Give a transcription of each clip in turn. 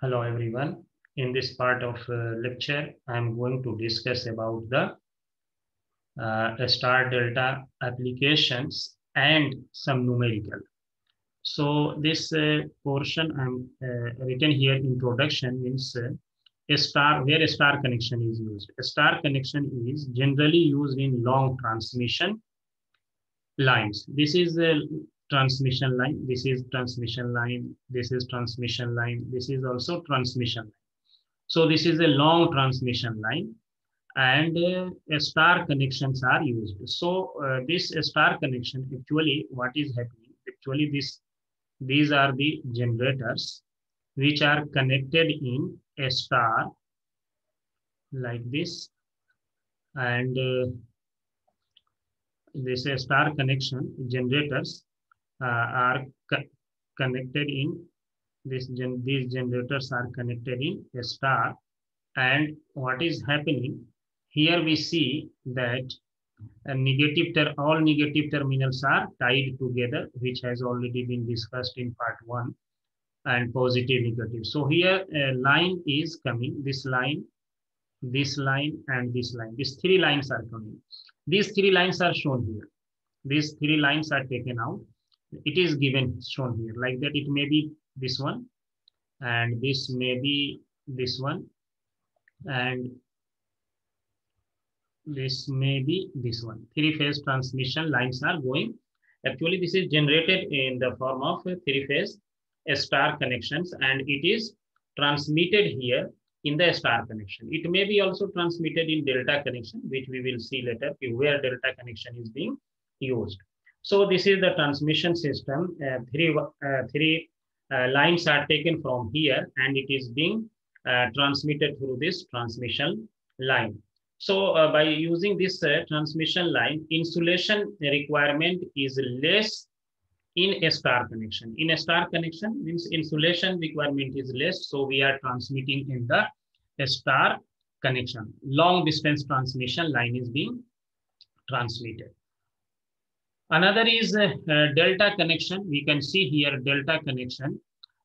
Hello everyone. In this part of lecture, I am going to discuss about the star delta applications and some numerical. So this portion I'm written here introduction means a star where a star connection is used. A star connection is generally used in long transmission lines. This is a transmission line. This is transmission line. This is transmission line. This is also transmission line. So this is a long transmission line and star connections are used. So this star connection actually what is happening? Actually these are the generators which are connected in a star like this and this star connection generators are connected in these generators are connected in a star. And what is happening here, we see that all negative terminals are tied together, which has already been discussed in part 1, and positive negative. So here a line is coming, this line, and this line. These three lines are coming. These three lines are shown here. These three lines are taken out. It is given shown here like that. It may be this one, and this may be this one, and this may be this one. Three-phase transmission lines are going. Actually, this is generated in the form of three-phase star connections, and it is transmitted here in the star connection. It may be also transmitted in delta connection, which we will see later where delta connection is being used. So this is the transmission system. Three lines are taken from here, and it is being transmitted through this transmission line. So by using this transmission line, insulation requirement is less in a star connection. In a star connection means insulation requirement is less. So we are transmitting in the star connection. Long distance transmission line is being transmitted. Another is delta connection. We can see here delta connection.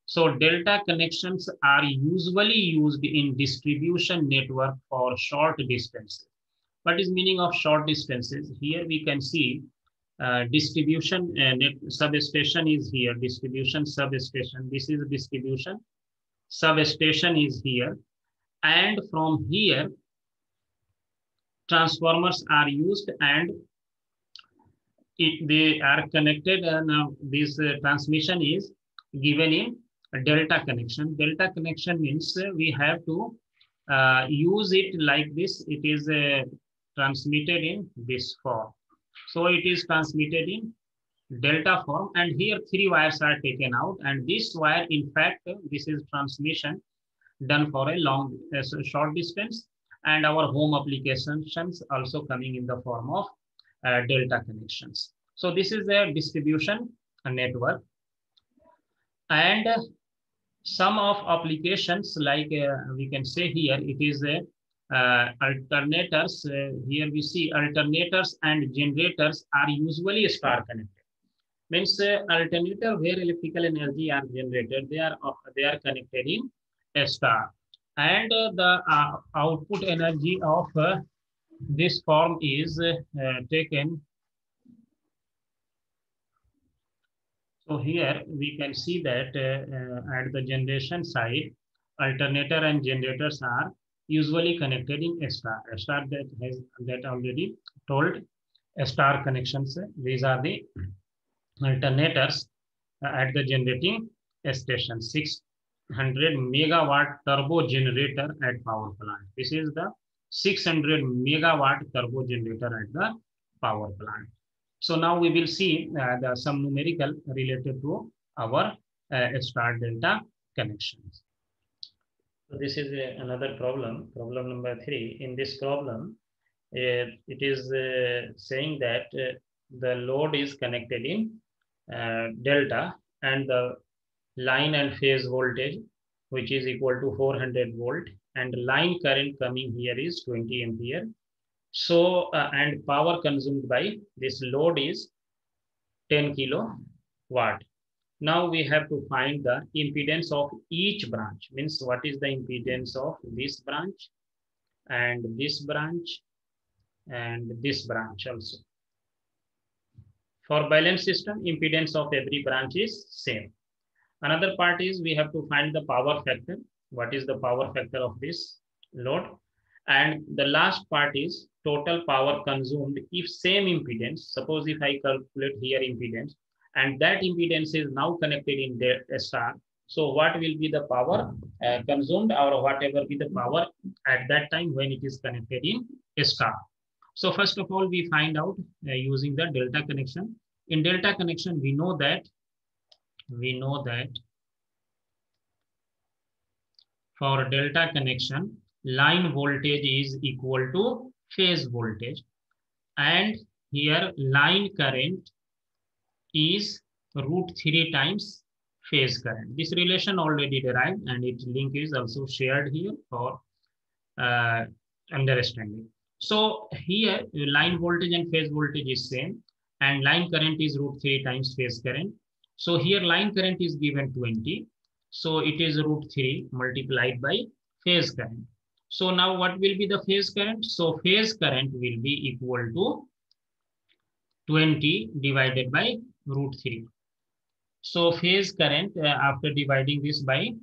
So delta connections are usually used in distribution network for short distances. What is meaning of short distances? Here we can see distribution substation is here. Distribution substation. This is distribution substation is here. And from here, transformers are used and they are connected. Now this transmission is given in a delta connection. Delta connection means we have to use it like this. It is transmitted in this form. So it is transmitted in delta form, and here three wires are taken out, and this wire, in fact, this is transmission done for a long short distance, and our home applications also coming in the form of delta connections. So this is a distribution network, and some of applications like we can say here it is a alternators. Here we see alternators and generators are usually star connected. Means alternator where electrical energy are generated, they are connected in a star, and the output energy of this form is taken. So here we can see that at the generation side, alternator and generators are usually connected in a star. A star that already told a star connections. These are the alternators at the generating station. 600 megawatt turbo generator at power plant. This is the 600 megawatt turbo generator at the power plant. So now we will see some numerical related to our star delta connections. So this is another problem, problem number 3. In this problem, it is saying that the load is connected in delta, and the line and phase voltage, which is equal to 400 volt, and line current coming here is 20 ampere. So, and power consumed by this load is 10 kilowatt. Now we have to find the impedance of each branch. Means what is the impedance of this branch and this branch and this branch also. For balance system, impedance of every branch is same. Another part is we have to find the power factor. What is the power factor of this load? And the last part is total power consumed if same impedance. Suppose if I calculate here impedance and that impedance is now connected in the star. So what will be the power consumed or whatever be the power at that time when it is connected in a star. So first of all, we find out using the delta connection. In delta connection, we know that for delta connection, line voltage is equal to phase voltage. And here line current is √3 times phase current. This relation already derived and its link is also shared here for understanding. So here line voltage and phase voltage is same and line current is √3 times phase current. So here line current is given 20. So it is √3 multiplied by phase current. So now what will be the phase current? So phase current will be equal to 20 divided by √3. So phase current after dividing this by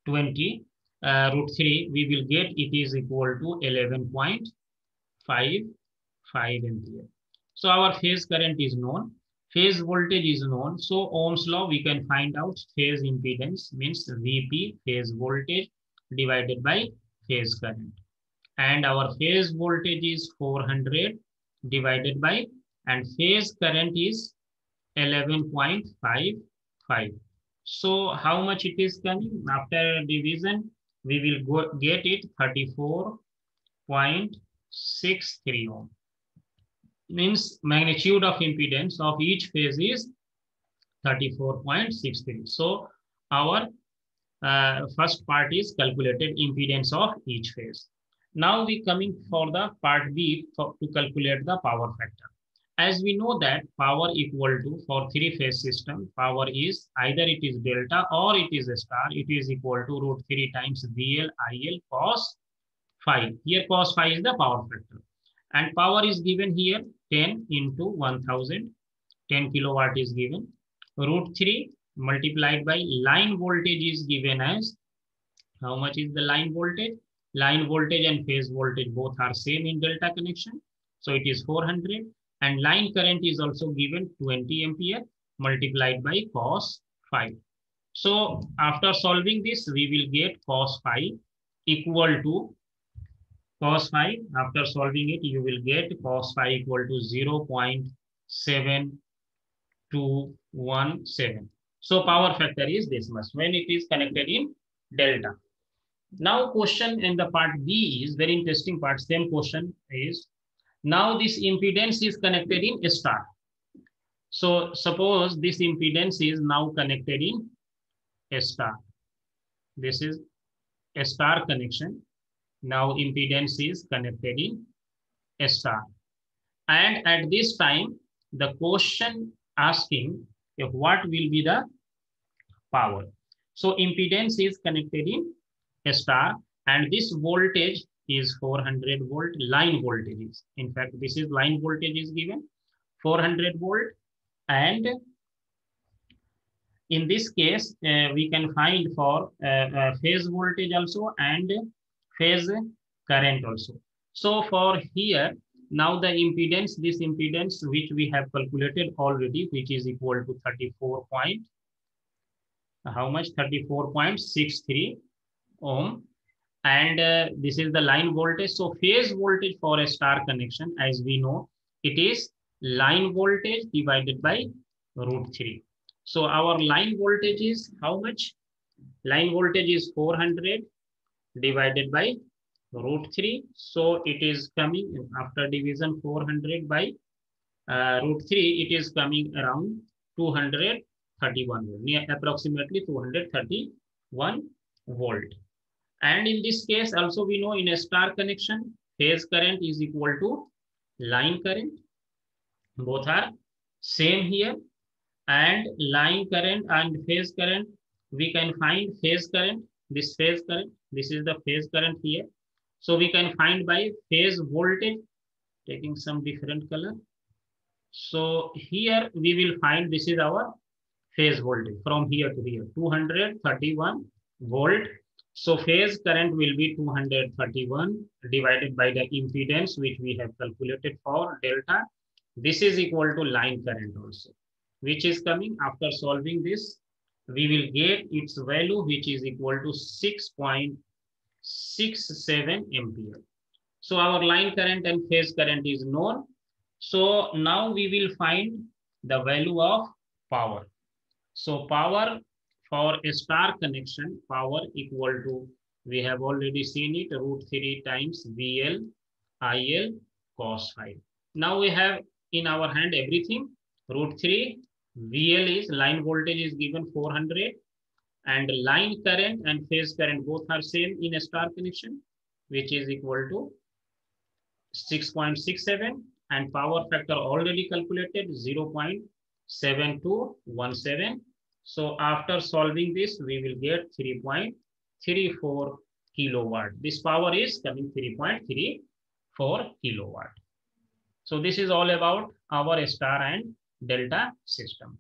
20 √3, we will get it is equal to 11.55 ampere. So our phase current is known. Phase voltage is known. So Ohm's law, we can find out phase impedance means Vp phase voltage divided by phase current. And our phase voltage is 400 divided by, and phase current is 11.55. So how much it is coming? After division, we will get it 34.63 ohm. Means magnitude of impedance of each phase is 34.63. So our first part is calculated impedance of each phase. Now we coming for the part B to calculate the power factor. As we know that power equal to, for three-phase system, power is either it is delta or it is a star. It is equal to √3 times VL IL cos phi. Here cos phi is the power factor. And power is given here 10 into 1000. 10 kilowatt is given. √3 multiplied by line voltage is given as, how much is the line voltage? Line voltage and phase voltage both are same in delta connection. So it is 400. And line current is also given 20 ampere multiplied by cos phi. So after solving this, we will get cos phi equal to cos phi. After solving it, you will get cos phi equal to 0.7217. So power factor is this much when it is connected in delta. Now question in the part B is very interesting part. Same question is, now this impedance is connected in a star. So suppose this impedance is now connected in a star. This is a star connection. Now impedance is connected in a star. And at this time, the question asking if what will be the power. So impedance is connected in a star and this voltage is 400 volt line voltage. In fact, this is line voltage is given 400 volt, and in this case we can find for phase voltage also and phase current also. So for here now the impedance, this impedance which we have calculated already, which is equal to 34.63 ohm. And this is the line voltage. So phase voltage for a star connection, as we know, it is line voltage divided by √3. So our line voltage is how much? Line voltage is 400 divided by √3. So it is coming after division 400 by √3. It is coming around 231 volt, near approximately 231 volt. And in this case, also we know in a star connection, phase current is equal to line current. Both are same here. and line current and phase current. We can find phase current, this phase current, this is the phase current here. So we can find by phase voltage, taking some different color. So here we will find this is our phase voltage from here to here, 231 volt. So phase current will be 231 divided by the impedance which we have calculated for delta. This is equal to line current also, which is coming after solving this. We will get its value which is equal to 6.67 ampere. So our line current and phase current is known. So now we will find the value of power. So power for a star connection, power equal to, we have already seen it, √3 times VL IL cos phi. Now we have in our hand everything. √3 VL is line voltage is given 400, and line current and phase current both are same in a star connection, which is equal to 6.67, and power factor already calculated 0.7217. So after solving this, we will get 3.34 kilowatt. This power is coming 3.34 kilowatt. So this is all about our star and delta system.